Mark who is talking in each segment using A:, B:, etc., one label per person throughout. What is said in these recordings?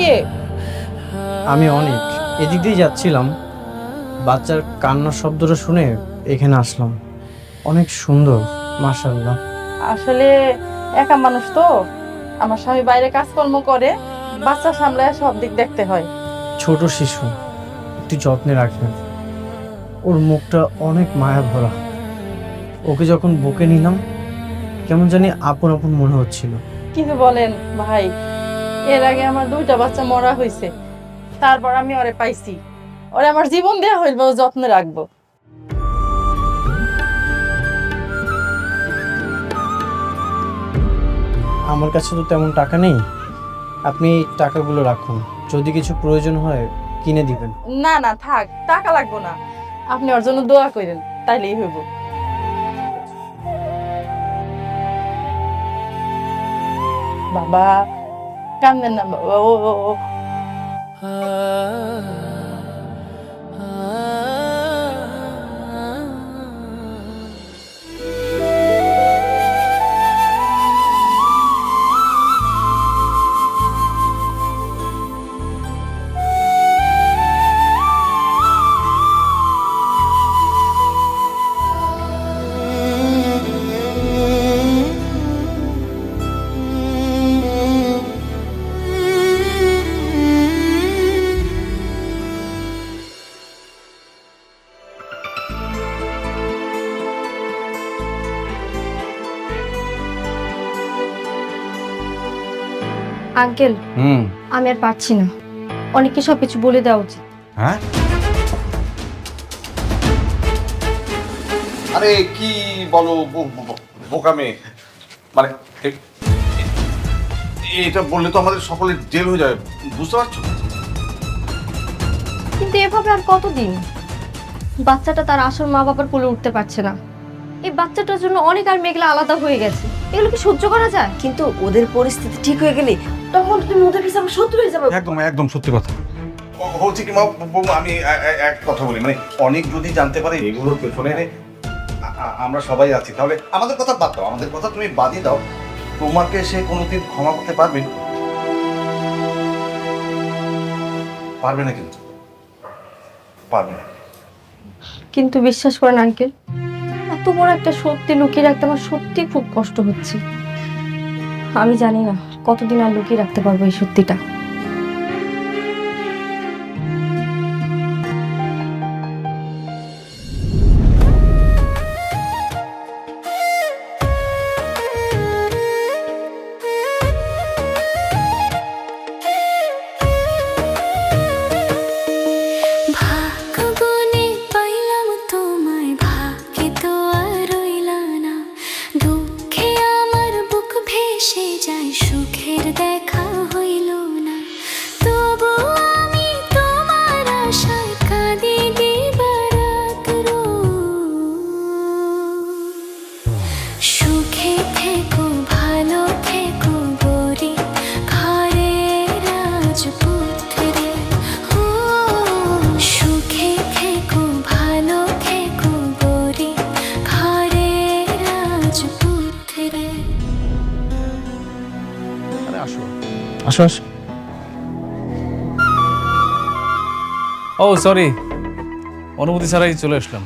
A: কে?
B: আমি অনেক এদিক দিয়ে যাচ্ছিলাম, বাচ্চার কান্নার শব্দটা শুনে এখানে আসলাম। অনেক সুন্দর, মাশাআল্লাহ।
A: আসলে একা মানুষ তো, আমার স্বামী বাইরে কাজকর্ম করে, বাচ্চা সামলায় সব দিক দেখতে হয়।
B: ছোট শিশু, একটু যত্নে রাখবেন। ওর মুখটা অনেক মায়া ভরা। ওকে যখন বুকে নিলাম কেমন জানি আপন আপন মনে হচ্ছিল।
A: কিন্তু বলেন ভাই, এর আগে আমার 2টা বাচ্চা মরা হয়েছে, তারপর আমি ওরে পাইছি। ওরে আমার জীবন দেয়া হইল, যত্নে রাখবো।
B: আমার কাছে তো তেমন টাকা নেই, আপনি টাকাগুলো রাখুন, যদি কিছু প্রয়োজন হয় কিনে দিবেন।
A: না না থাক, টাকা লাগবো না, আপনি ওর জন্য দোয়া করেন, তাইলেই হইব। বাবা কান্দেন না বাবা, ও
C: আঙ্কেল, আমি আর পারছি না, অনেককে সবকিছু বলে দেওয়া উচিত।
D: হ্যাঁ, আরে কি বলো বোকা মেয়ে, মানে এটা বললে তো আমাদের সকলের জেল হয়ে যাবে, বুঝতে পারছো?
C: কিন্তু এভাবে আর কতদিন? বাচ্চাটা তার আসল মা বাবার কোলে উঠতে পারছে না, এই বাচ্চাটার জন্য অনেক আর মেঘলা আলাদা হয়ে গেছে, এগুলো কি সহ্য করা যায়?
E: কিন্তু ওদের পরিস্থিতি ঠিক হয়ে গেলে তখন তুমি ওদের কাছে আমার শত্রু হয়ে যাবে।
D: একদম একদম সত্যি কথা। হচ্ছে কি মা, আমি এক কথা বলি, মানে অনেক যদি জানতে পারে এগুলোর পেছনে আমরা সবাই আছি, তাহলে আমাদের কথা বাদ দাও, আমাদের কথা তুমি বাদই দাও, তোমাকে সে কোনোদিন ক্ষমা করতে পারবে? পারবে না, কিন্তু পারবে না।
C: কিন্তু বিশ্বাস করেন আঙ্কেল, এত বড় একটা সত্যি লুকিয়ে রাখতে আমার সত্যি খুব কষ্ট হচ্ছে। আমি জানি না কতদিন আর লুকিয়ে রাখতে পারবো এই সত্যিটা।
F: আসো আসো। ও সরি, অনুমতি ছাড়াই চলে আসলাম।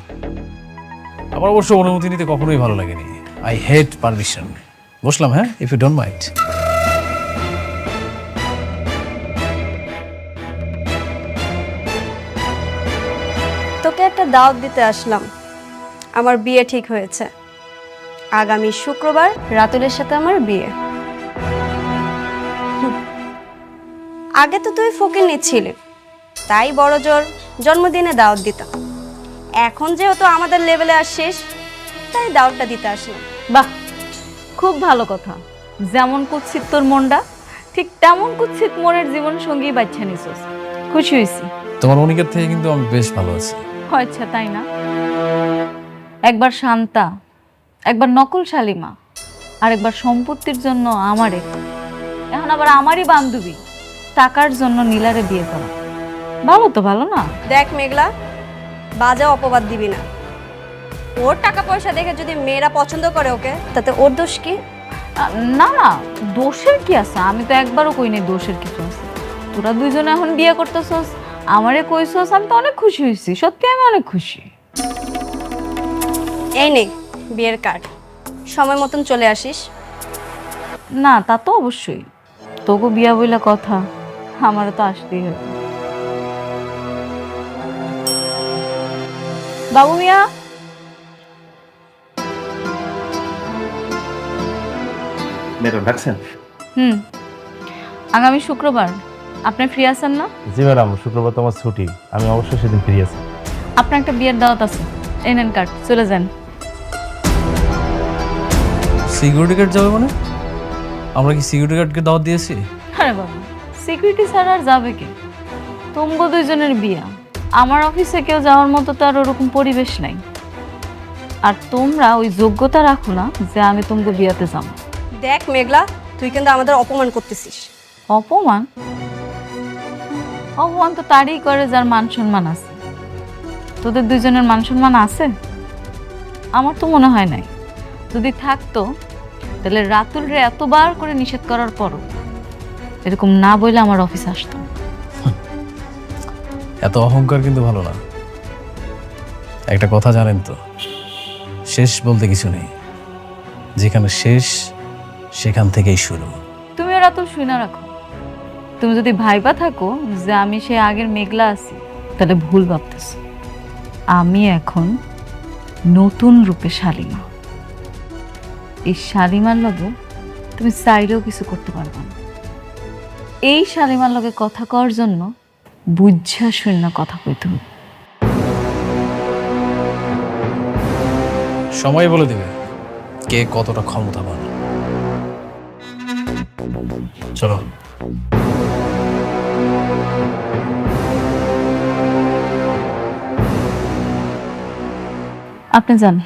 F: আমার অবশ্য অনুমতি নিতে কখনোই ভালো লাগেনি। I hate permission. বসলাম, হ্যাঁ, ইফ ইউ ডোন্ট মাইন্ড।
E: তোকে একটা দাওয়াত দিতে আসলাম। আমার বিয়ে ঠিক হয়েছে, আগামী শুক্রবার রাতুলের সাথে আমার বিয়ে। আগে তো তুই ফকির ছিলি, তাই বড় জোর জন্মদিনে দাওয়াত দিতাম। এখন যেহেতু আমাদের লেভেলে আসছিস, তাই দাওয়াতটা দিতে আসলাম।
G: বাহ, খুব ভালো কথা। যেমন কুৎসিত তোর মনটা, ঠিক তেমন কুৎসিত মনের জীবন সঙ্গী বাচ্চা নিছিস। খুশি হয়েছি।
F: তোমার অনিকের থেকে কিন্তু আমি বেশ ভালো আছি।
G: আচ্ছা, তাই না? একবার শান্তা, একবার নকল শালিমা, আর একবার সম্পত্তির জন্য আমারে, এখন আবার আমারই বান্ধবী টাকার জন্য নীলারে বিয়ে করা। ভালো তো, ভালো না?
E: দেখ মেঘলা, বাজে অপবাদ দিবি না। ওর টাকা পয়সা দেখে যদি মেয়েরা পছন্দ করে ওকে, তাতে ওর দোষ কি?
G: না না, দোষের কি আছে? আমি তো একবারও কইনি দোষের কিছু আছে। তোরা দুইজনে এখন বিয়ে করতেছস, আমারে কইছস, আমি তো অনেক খুশি হয়েছি, সত্যি আমি অনেক খুশি।
E: এই নে বিয়ের কার্ড, সময় মতন চলে আসিস।
G: না তা তো অবশ্যই, তোকে বিয়া বইলা কথা, আমারও তো আসতেই হবে। বাবু মিয়া,
H: ম্যাডাম ডাকছেন?
G: আগামী শুক্রবার আপনি ফ্রি আছেন না?
H: জি ম্যাডাম, শুক্রবার তো আমার ছুটি, আমি অবশ্যই সেদিন ফ্রি আছি।
G: আপনার একটা বিয়ের দাওয়াত আছে, এই নেন কার্ড, চলে যান।
F: সিকিউরিটি গার্ড যাবে মানে? আমরা কি সিকিউরিটি গার্ডকে দাওয়াত দিয়েছি?
G: আরে বাবা, সিকিউরিটি ছাড়া আর যাবে কে? তোমগো দুইজনের বিয়া, আমার অফিসে কেউ যাওয়ার মতো তো আর ওরকম পরিবেশ নাই। আর তোমরা ওই যোগ্যতা রাখো না যে আমি তোমাকে বিয়াতে যাবো।
E: দেখ মেঘলা, তুই কিন্তু আমাদের অপমান করতেছিস।
G: অপমান? অপমান তো তারই করে যার মান সম্মান আছে। তোদের দুইজনের মান সম্মান আছে? আমার তো মনে হয় নাই। যদি থাকতো তাহলে রাতুল রে এতবার করে নিষেধ করার পরও এরকম না বইলে আমার অফিসে আসতো না।
F: এত অহংকার কিন্তু ভালো না। একটা কথা জানেন তো, শেষ বলতে কিছু নেই, যেখানে শেষ সেখান থেকেই শুরু।
G: তুমিও রাতুল শুনে রাখো, তুমি যদি ভাইবা থাকো যে আমি সে আগের মেঘলা আছি, তাহলে ভুল ভাবতেছ। আমি এখন নতুন রূপে শালিমা। এই শালিমার লগে তুমি চাইলেও কিছু করতে পারবে না। এই শালিমার লগে কথা কওয়ার জন্য বুঝা শূন্য কথা কইতে হবে।
F: সময় বলে দেবে কে কতটা ক্ষমতাবান। চলো।
G: আপনি যান।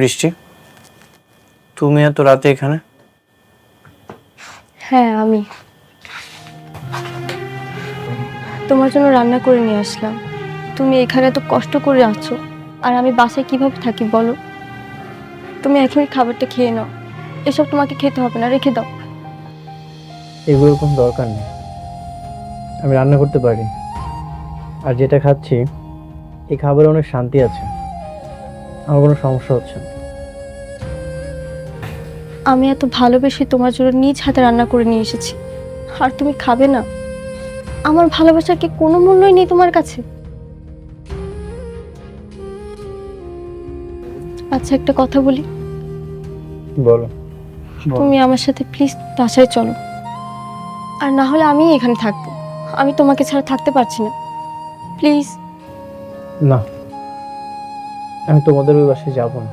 B: বৃষ্টি, তুমি এত রাতে এখানে?
C: হ্যাঁ আমি তোমার জন্য রান্না করে নিয়ে আসলাম। তুমি এখানে এত কষ্ট করে আছো, আর আমি বাসায় কিভাবে থাকি বলো? তুমি এখনই খাবারটা খেয়ে নাও, এসব তোমাকে খেতে হবে না, রেখে দাও।
B: এগুলোর কোনো দরকার নেই, আমি রান্না করতে পারি। আর যেটা খাচ্ছি এই খাবারে অনেক শান্তি আছে, আমার কোনো সমস্যা হচ্ছে না।
C: আমি এত ভালোবেসে তোমার জন্য নিজ হাতে রান্না করে নিয়ে এসেছি, আর তুমি খাবে না? আমার ভালোবাসার কি কোনো মূল্যই নেই তোমার কাছে? আচ্ছা একটা কথা বলি,
B: বলো।
C: তুমি আমার সাথে প্লিজ বাসায় চলো, আর না হলে আমি এখানে থাকবো। আমি তোমাকে ছাড়া থাকতে পারছি না, প্লিজ।
B: না, আমি তোমাদের ওই বাসায় যাব না।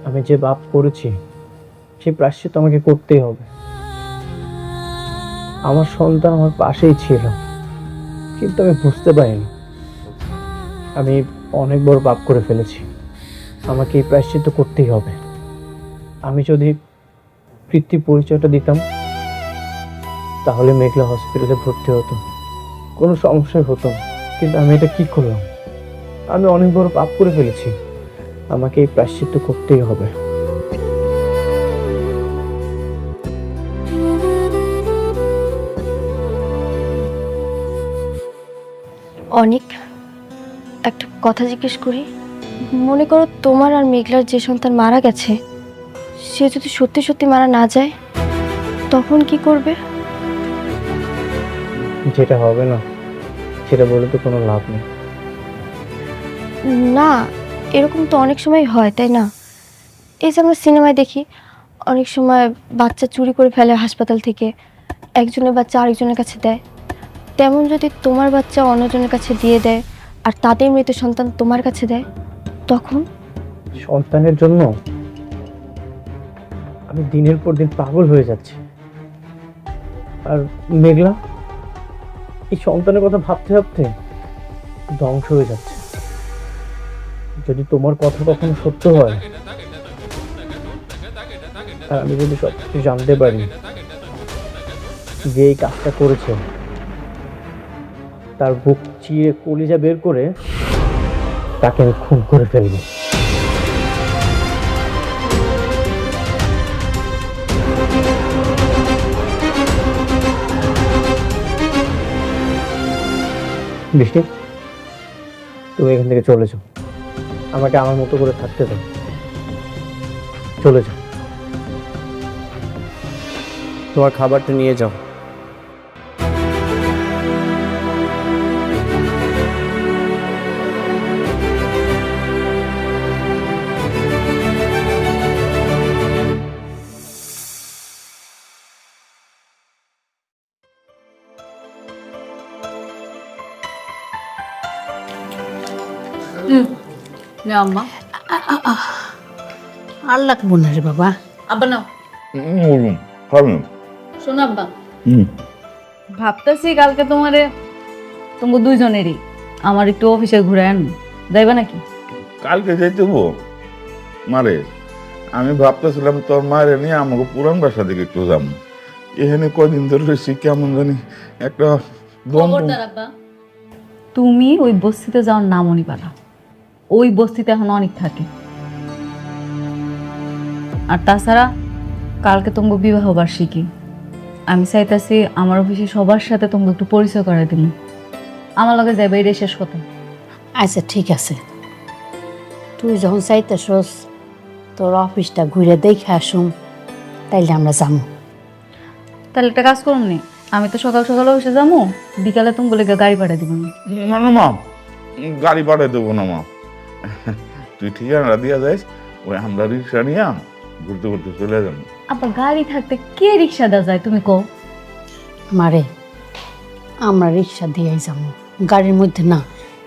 B: আমি যে পাপ করেছি সেই প্রায়শ্চিত্ত আমাকে করতেই হবে। আমার সন্তান আমার পাশেই ছিল, কিন্তু আমি বুঝতে পারিনি আমি অনেক বড় পাপ করে ফেলেছি। আমাকে এই প্রায়শ্চিত্ত করতেই হবে। আমি যদি পিতৃ পরিচয়টা দিতাম তাহলে মেঘলা হসপিটালে ভর্তি হতো, কোনো সমস্যাই হতো না। কিন্তু আমি এটা কি করলাম? আমি অনেক বড় পাপ করে ফেলেছি, আমাকে এই প্রায়শ্চিত্ত করতেই হবে।
C: অনেক একটা কথা জিজ্ঞেস করি, মনে করো তোমার আর মেঘলার যে সন্তান মারা গেছে, সে যদি সত্যি সত্যি মারা না যায়, তখন কি করবে?
B: যেটা হবে না সেটা বলে তো কোনো লাভ নেই।
C: না, এরকম তো অনেক সময় হয়, তাই না? এই যে আমরা সিনেমায় দেখি, অনেক সময় বাচ্চা চুরি করে ফেলে হাসপাতাল থেকে, একজনের বাচ্চা আরেকজনের কাছে দেয়। তেমন যদি তোমার বাচ্চা অন্যজনের কাছে দিয়ে দেয় আর তাদের মৃত সন্তান তোমার কাছে দেয়, তখন?
B: সন্তানের জন্য আমি দিনের পর দিন পাগল হয়ে যাচ্ছি। আর মেঘলা এই সন্তানের কথা ভাবতে ভাবতে ধ্বংস হয়ে যাচ্ছে। যদি তোমার কথা কখনো সত্য হয়, আর আমি যদি সবকিছু জানতে পারি যে এই কাজটা করেছে, তার বুক চিরে কলিজা বের করে তাকে আমি খুন করে ফেলবো। বৃষ্টি, তুমি এখান থেকে চলে যাও, আমাকে আমার মতো করে থাকতে দাও। চলে যাও, তোমার খাবারটা নিয়ে যাও।
G: আম্মা,
I: আর লাগবো না রে বাবা।
G: আব্বা নাও। শোনো আব্বা, ভাবতেছি কালকে তোমারে তোমার দুইজনেরই আমার একটু অফিসে ঘুরে আনবো, যাইবা নাকি?
J: কালকে যাইতে হবো মারে? আমি ভাবতেছিলাম তোর মায়ের নিয়ে আমাকে পুরান বাসা দিকে একটু যাবো। এখানে কদিন ধরে রয়েছি, কেমন জানি একটা
G: খবরদার আব্বা, তুমি ওই বস্তিতে যাওয়ার নামও নিবা না। ওই বস্তিতে এখন অনেক থাকে। আর তাছাড়া কালকে তোমার বিবাহ বার্ষিকী, আমি চাইতেছি আমার অফিসে সবার সাথে তোমাকে একটু পরিচয় করাই দিব। আমার লগে যাইবে, এটাই শেষ কথা।
I: আচ্ছা ঠিক আছে, তুই যখন চাইতেছস তোর অফিসটা ঘুরে দেখে আসুম, তাইলে আমরা যাবো।
G: তাহলে একটা কাজ করুন নি, আমি তো সকাল সকাল অফিসে যাবো, বিকালে তুমি বলে গাড়ি পাঠিয়ে দিব।
J: না না মা, গাড়ি পাঠিয়ে দেবো না মা। তুই ঠিকানা দিয়া যাইস, ওই আমরা রিক্সা নিয়ে ঘুরতে ঘুরতে চলে যাবো।
G: আবার গাড়ি থাকতে কে রিক্সা দেওয়া যায় তুমি কও?
I: মারে, আমরা রিক্সা দিয়েই যাবো, গাড়ির মধ্যে না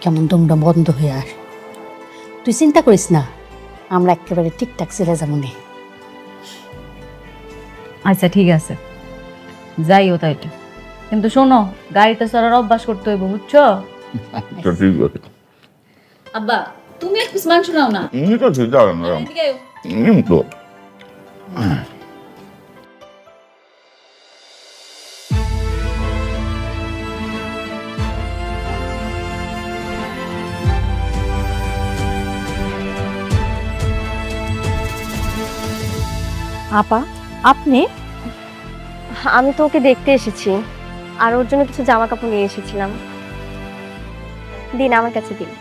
I: কেমন দমটা বন্ধ হয়ে আসে। তুই চিন্তা করিস না, আমরা একেবারে ঠিকঠাক চলে যাবো নি।
G: আচ্ছা ঠিক আছে, যাইও তাইলে। কিন্তু শোনো, গাড়িতে চড়ার অভ্যাস করতে হইব, বুঝছো?
J: তো ঠিক আছে।
G: আব্বা তুমি এক পিস মাংস নাও না।
J: ঠিক আছে, দাঁড়ান দাঁড়ান।
G: এদিকে আয়ো।
J: তো
C: আপা, আপনি? আমি তো ওকে দেখতে এসেছি, আর ওর জন্য কিছু জামা কাপড় নিয়ে এসেছিলাম। দিন, আমার কাছে দিন।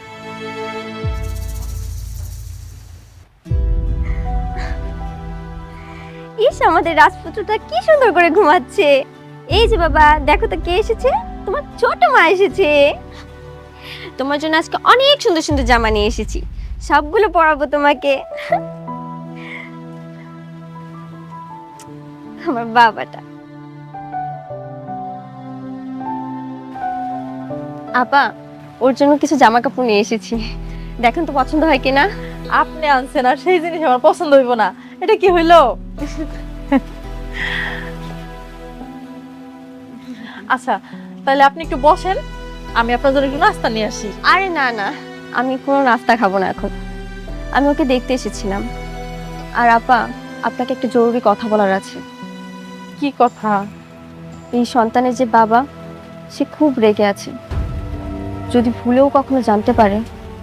C: ইস, আমাদের রাজপুত্রটা কি সুন্দর করে ঘুমাচ্ছে। এই যে বাবা, দেখো তো কে এসেছে। তোমার ছোট মা এসেছে। তোমার জন্য আজকে অনেক সুন্দর সুন্দর জামা নিয়ে এসেছি, সবগুলো পরাবো তোমাকে। আমার বাবাটা। আপা, ওর জন্য কিছু জামা কাপড় নিয়ে এসেছি, দেখেন তো পছন্দ হয় কিনা।
A: আপনি আনছেন আর সেই জিনিস আমার পছন্দ হইব না, এটা কি হইলো? আচ্ছা তাহলে আপনি একটু বসেন, আমি আপনার জন্য একটু নাস্তা নিয়ে আসি।
C: আরে না না, আমি কোনো নাস্তা খাবো না এখন, আমি ওকে দেখতে এসেছিলাম। আর আপা, আপনাকে একটা জরুরি কথা বলার আছে।
A: কি কথা?
C: এই সন্তানের যে বাবা, সে খুব রেগে আছে। যদি ভুলেও কখনো জানতে পারে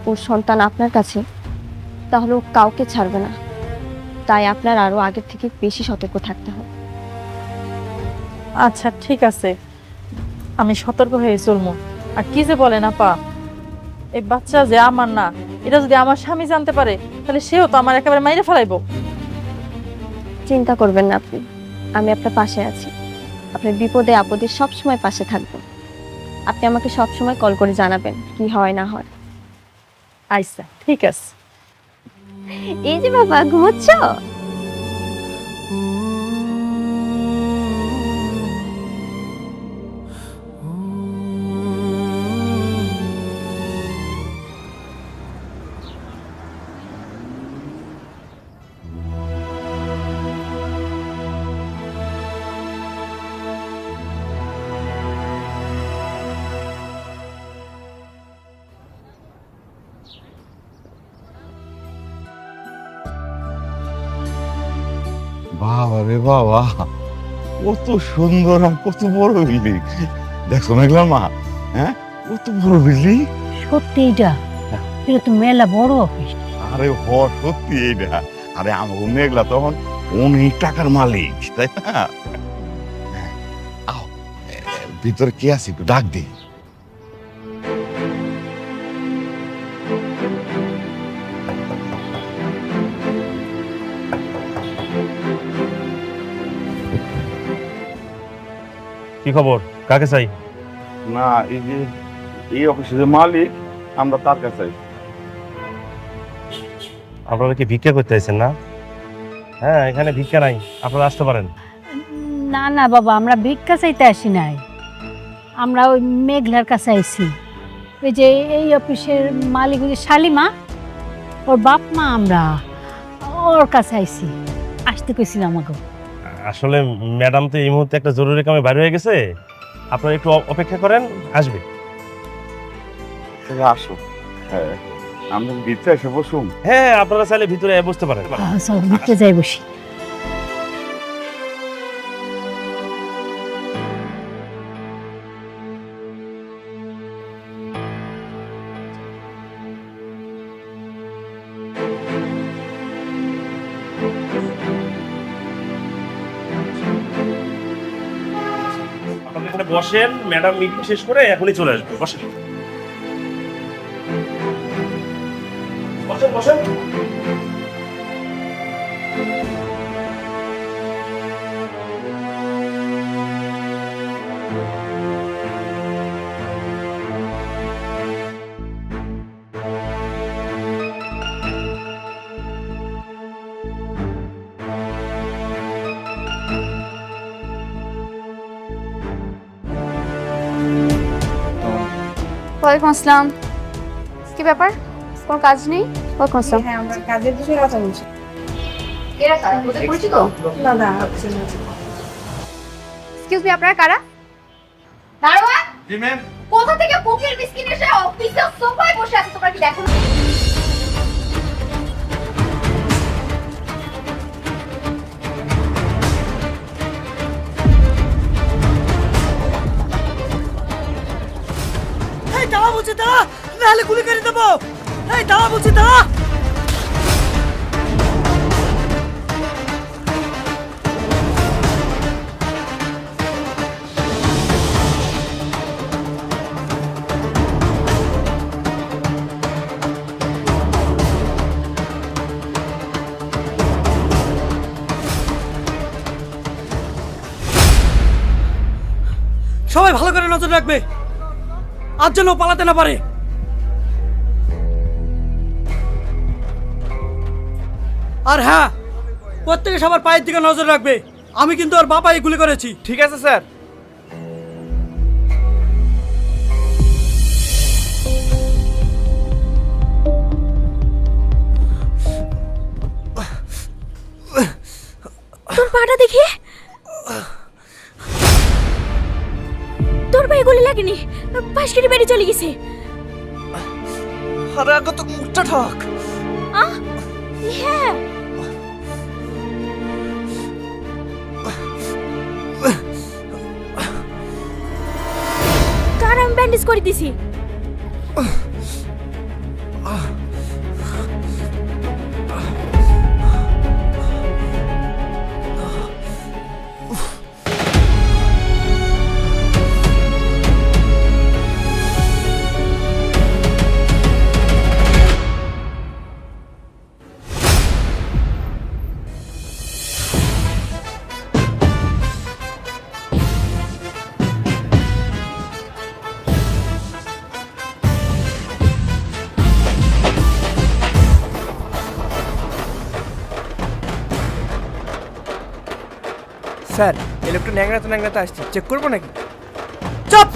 C: ওর সন্তান আপনার কাছে, তাহলে ও কাউকে ছাড়বে না। তাই আপনার আরো আগের থেকে বেশি সতর্ক থাকতে হবে।
A: আচ্ছা ঠিক আছে, আমি সতর্ক হয়ে চলবো। আর কি যে বলেন আপা, এই বাচ্চা যে আমার না, এটা যদি আমার স্বামী জানতে পারে তাহলে সেও তো আমার একেবারে মাইরে ফেলাইবো।
C: চিন্তা করবেন না আপনি, আমি আপনার পাশে আছি। আপনার বিপদে আপদে সবসময় পাশে থাকবো। আপনি আমাকে সবসময় কল করে জানাবেন কি হয় না হয়।
A: আচ্ছা ঠিক আছে।
C: এই যে বাবা, ঘুমোচ্ছ?
J: বাবা রে বাবা, কত সুন্দর আর কত বড় বিল্ডিং। দেখছো মেঘলার মা, হ্যাঁ কত বড় বিল্ডিং।
I: সত্যি এটা তো মেলা বড় অফিস।
J: আরে সত্যি এইটা। আরে আমাকে মেঘলা তখন অনেক টাকার মালিক, তাই না? আও, ভিতরে কে আছে একটু ডাক দি।
H: কি খবর, কাকে চাই?
J: না, এই যে এই অফিসের যে মালিক, আমরা তার কাছে।
H: আপনারা কি ভিক্ষা করতে আইছেন না? হ্যাঁ, এখানে ভিক্ষা নাই, আপনারা আসতে পারেন।
I: না না বাবা, আমরা ভিক্ষা চাইতে আসি নাই, আমরা ওই মেঘলার কাছে আইছি। ওই যে এই অফিসের মালিক ওই যে শালিমা, ওর বাপ মা, আমরা ওর কাছে আইছি, আসতে কইছিলাম আমাকে।
H: আসলে ম্যাডাম তো এই মুহূর্তে একটা জরুরি কামে বাইরে হয়ে গেছে, আপনারা একটু অপেক্ষা করেন, আসবে।
J: আসো, হ্যাঁ আমরা ভিতরে এসে বসুন।
H: হ্যাঁ, আপনারা চাইলে ভিতরে বসতে পারেন।
I: চল ভিতরে যাই বসি।
H: আপনারা এখানে বসেন, ম্যাডাম মিটিং শেষ করে এখনই চলে আসবে। বসেন বসেন বসেন।
C: ওয়ালাইকুম আসসালাম। কি ব্যাপার, কোনো কাজ নেই? ওয়ালাইকুম আসসালাম।
E: হ্যাঁ, আমরা কাজের বিষয়ে কথা বলছি।
C: এরা কারা, ওদের পরিচিত?
E: না না,
C: এক্সকিউজ মি, আপনারা কারা? দারোয়ান, কোথা থেকে কুকির বিস্কিট এসে অফিসে সোফায় বসে আছে, তোমরা কি দেখো না?
B: এই দাঁড়া বলছি, দাঁড়া, নাহলে গুলি করে দেবো। এই দাঁড়া বলছি, দাঁড়া। সবাই ভালো করে নজর রাখবে, আর যেন পালাতে না পারে। আর হ্যাঁ, প্রত্যেকে সবার পায়ের দিকে নজর রাখবে। আমি কিন্তু ওর বাবাই গুলি করেছি।
F: ঠিক আছে স্যার।
C: তোর পাটা দেখি, তোর পায়ে গুলি লাগেনি, পাশ কেটে বেরিয়ে চলে গেছে।
B: আরে আগে তো মুখটা ঠক।
C: হ্যাঁ, কার আমি ব্যান্ডেজ করে দিছি।
K: স্যার ইলেকট্রন ন্যাংরাতে আসছে, চেক করবো নাকি? চপ!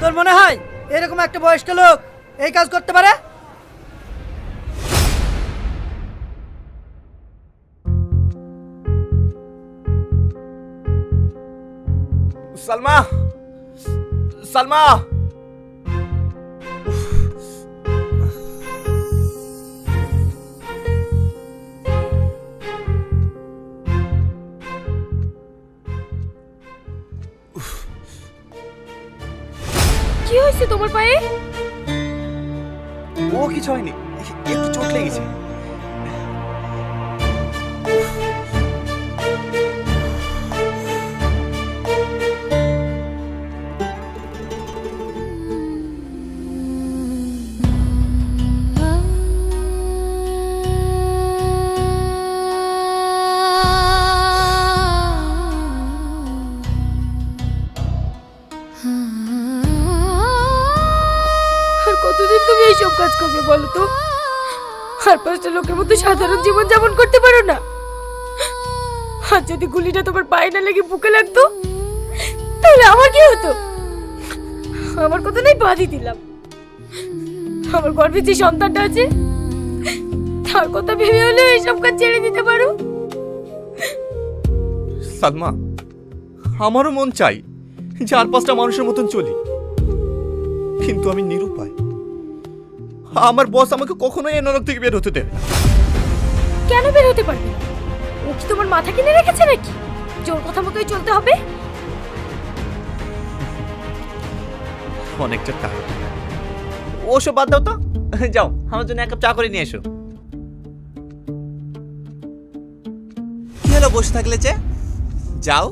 K: তোর মনে হয় এরকম একটা বয়স্ক লোক এই কাজ করতে পারে? সালমা, সালমা,
C: কি হয়েছে তোমার পায়ে?
K: ও কিছু হয়নি, একটু চোট লেগেছে।
C: আর কতদিন তুমি এইসব কাজ করবে বলো তো? আর পাঁচটা লোকের মতো সাধারণ জীবন যাপন করতে পারো না? আর যদি গুলিটা তোমার পায়ে না লেগে বুকে লাগতো তাহলে আমার কি হতো? আমার কথা নাই বাদই দিলাম, আমার গর্ভে যে সন্তানটা আছে তার কথা ভেবে হলেও এইসব কাজ ছেড়ে দিতে পারো?
K: সালমা, আমারও মন চাই চার পাঁচটা মানুষের মতন চলি, কিন্তু আমি নিরুপায়। আমার বস আমাকে কখনোই এই নরক থেকে বের হতে দেবে না।
C: কেন বের হতে পারবে না? ও কি তোমার মাথা কিনে রেখেছে নাকি জোর কথা মতোই চলতে হবে?
K: অনেকটা টাকা, ওসব বাদ দাও তো। যাও আমার জন্য এক কাপ চা করে নিয়ে এসো। কি হলো বসে থাকলে যে? যাও।